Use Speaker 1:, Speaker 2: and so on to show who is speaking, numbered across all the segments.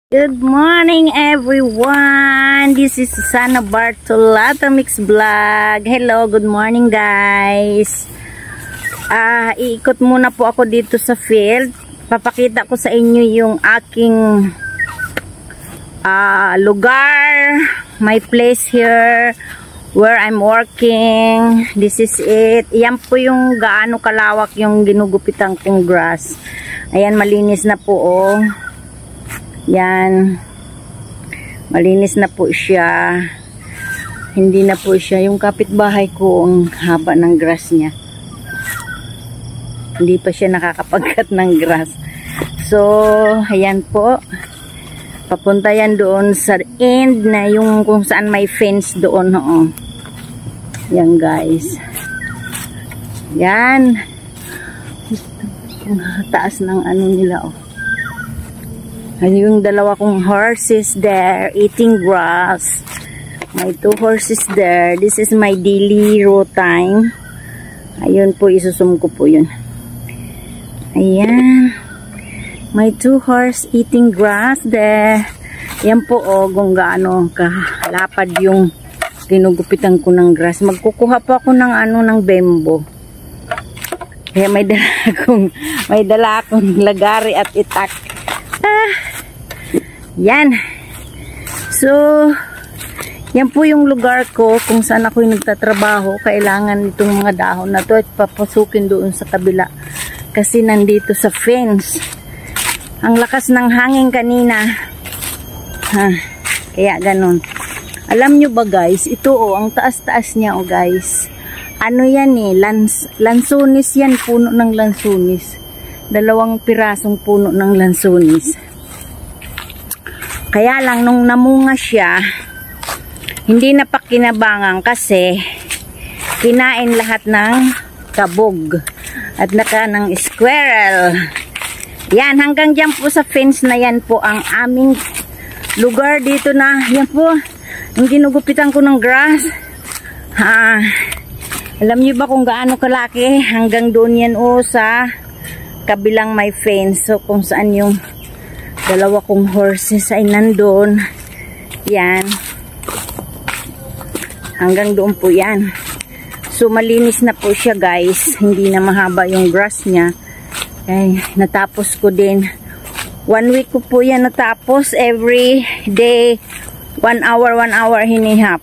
Speaker 1: Good morning everyone! This is Susana Bartolata Mix Vlog. Hello, good morning guys. Iikot muna po ako dito sa field. Papakita ko sa inyo yung aking lugar, my place here where I'm working. This is it. Yan po yung gaano kalawak yung ginugupitan kong grass. Ayan, malinis na po oh. Yan, malinis na po siya. Hindi na po siya yung kapitbahay ko ang haba ng grass niya. Hindi pa siya nakakapagkat ng grass. So ayan po, papunta yan doon sa end na yung kung saan may fence doon. Yan guys, yan ang taas ng ano nila oh. Yung dalawa kong horses there eating grass. My 2 horses there. This is my daily routine. Ayun po, isusum ko po yun. Ayan. My 2 horse eating grass there. Yan po o, kung gaano kalapad yung ginugupitan ko ng grass. Magkukuha po ako ng ano, ng bembo. Kaya may dala akong lagari at itak. Yan. So, yan po yung lugar ko kung saan ako nagtatrabaho. Kailangan itong mga dahon na to at papasukin doon sa kabila. Kasi nandito sa fence. Ang lakas ng hangin kanina. Kaya ganun. Alam nyo ba guys, ito oh, ang taas-taas niya oh guys. Ano yan eh, lansunis yan, puno ng lansunis. 2 pirasong puno ng lansunis. Kaya lang nung namunga siya, hindi na pa kinabangan kasi kinain lahat ng kabog at naka ng squirrel. Yan, hanggang dyan po sa fence na yan po ang aming lugar dito na. Yan po, yung ginugupitan ko ng grass. Alam niyo ba kung gaano kalaki? Hanggang doon yan o sa kabilang may fence. So kung saan yung 2 kong horses ay nandun. Yan. Hanggang doon po yan. So malinis na po siya guys. Hindi na mahaba yung grass niya. Ay, natapos ko din. 1 week ko po yan natapos. Every day 1 hour hinihap.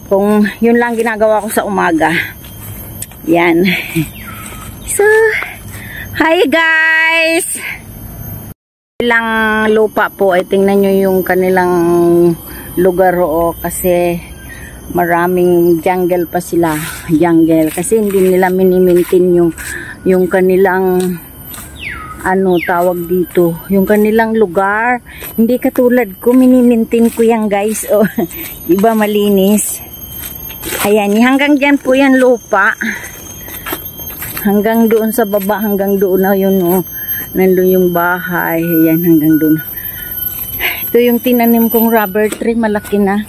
Speaker 1: Kung yun lang ginagawa ko sa umaga. Yan. So, hi guys! Ilang lupa po ay tingnan nyo yung kanilang lugar o kasi maraming jungle pa sila. Jungle. Kasi hindi nila minimaintain yung kanilang ano tawag dito. Yung kanilang lugar. Hindi katulad ko, minimaintain ko yan guys. O, iba malinis. Ayan, hanggang dyan po yan lupa. Hanggang doon sa baba, hanggang doon na yun o. Nandun yung bahay. Ayan, hanggang doon. Ito yung tinanim kong rubber tree. Malaki na.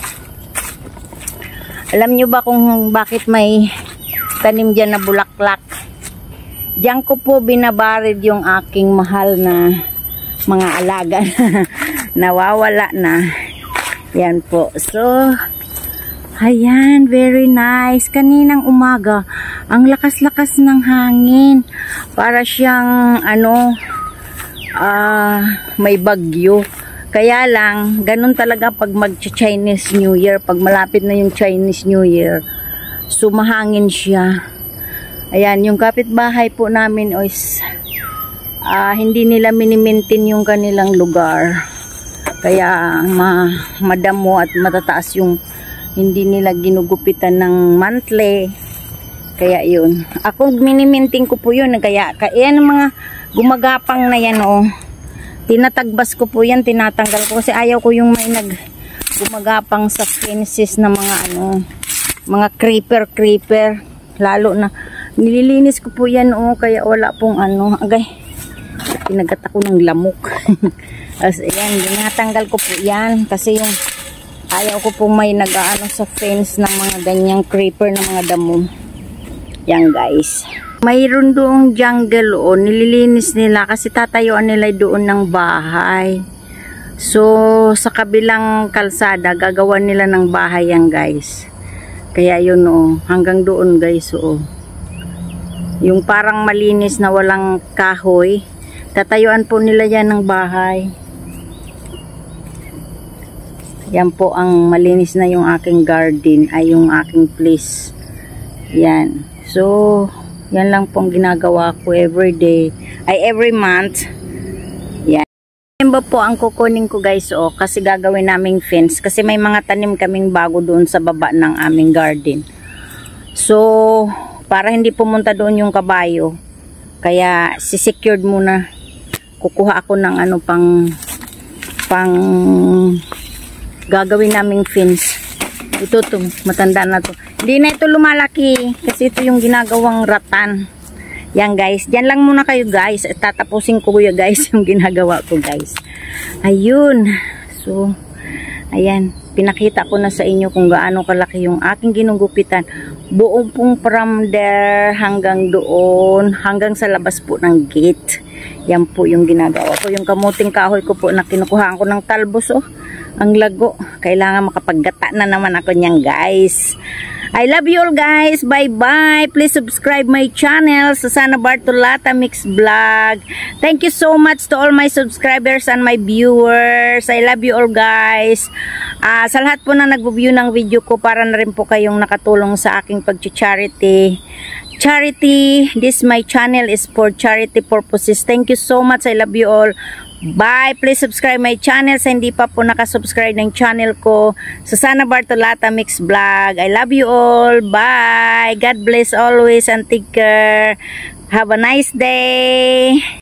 Speaker 1: Alam nyo ba kung bakit may tanim dyan na bulaklak? Diyan ko po binabarid yung aking mahal na mga alaga na nawawala na. Yan po. So, ayan, very nice. Kaninang umaga, ang lakas-lakas ng hangin. Para siyang, ano, may bagyo. Kaya lang, ganun talaga pag mag-Chinese New Year. Pag malapit na yung Chinese New Year, sumahangin siya. Ayan, yung kapitbahay po namin is, hindi nila minimaintain yung kanilang lugar. Kaya, madamo at matataas yung hindi nila ginugupitan ng monthly. Kaya yun. Ako miniminting ko po yun. Kaya yan ang mga gumagapang na yan oh. Tinatagbas ko po yan. Tinatanggal ko. Kasi ayaw ko yung may gumagapang sa fences na mga ano. Mga creeper. Lalo na. Nililinis ko po yan oh. Kaya wala pong ano. Agay. Pinagat ako ng lamok. As yan. Tinatanggal ko po yan. Kasi yung ayaw ko pong may nag-aano sa fence ng mga ganyang creeper na mga damo. Yan guys. Mayroon doong jungle o nililinis nila kasi tatayuan nila doon ng bahay. So, sa kabilang kalsada, gagawan nila ng bahay yan, guys. Kaya yun, hanggang doon, guys, yung parang malinis na walang kahoy, tatayuan po nila yan ng bahay. Yan po ang malinis na yung aking garden, ay yung aking place. Yan. So, yan lang pong ginagawa ko every day, ay every month. Yan. Yan ba po ang kukunin ko, guys, kasi gagawin naming fence, kasi may mga tanim kaming bago doon sa baba ng aming garden. So, para hindi pumunta doon yung kabayo, kaya sisecured muna. Kukuha ako ng pang gagawin naming fence. Ito matanda na to. Hindi na ito lumalaki kasi ito yung ginagawang ratan. Yan, guys, diyan lang muna kayo, guys. Tatapusin ko yun, guys, yung ginagawa ko, guys. Ayun. So, ayan, pinakita ko na sa inyo kung gaano kalaki yung aking ginugupitan. Buong pong from there hanggang doon, hanggang sa labas po ng gate. Yan po yung ginagawa ko. Yung kamuting kahoy ko po na kinukuhaan ko ng talbos, ang lago. Kailangan makapaggata na naman ako niyan, guys. I love you all, guys. Bye-bye. Please subscribe my channel, Susana Bartolata Mix Vlog. Thank you so much to all my subscribers and my viewers. I love you all, guys. Sa lahat po na nag-view ng video ko, para na rin po kayong nakatulong sa aking pag-charity. This my channel is for charity purposes. Thank you so much. I love you all. Bye. Please subscribe my channel sa hindi pa po nakasubscribe ng channel ko, Susana Bartolata Mix Vlog. I love you all. Bye. God bless always and take care. Have a nice day.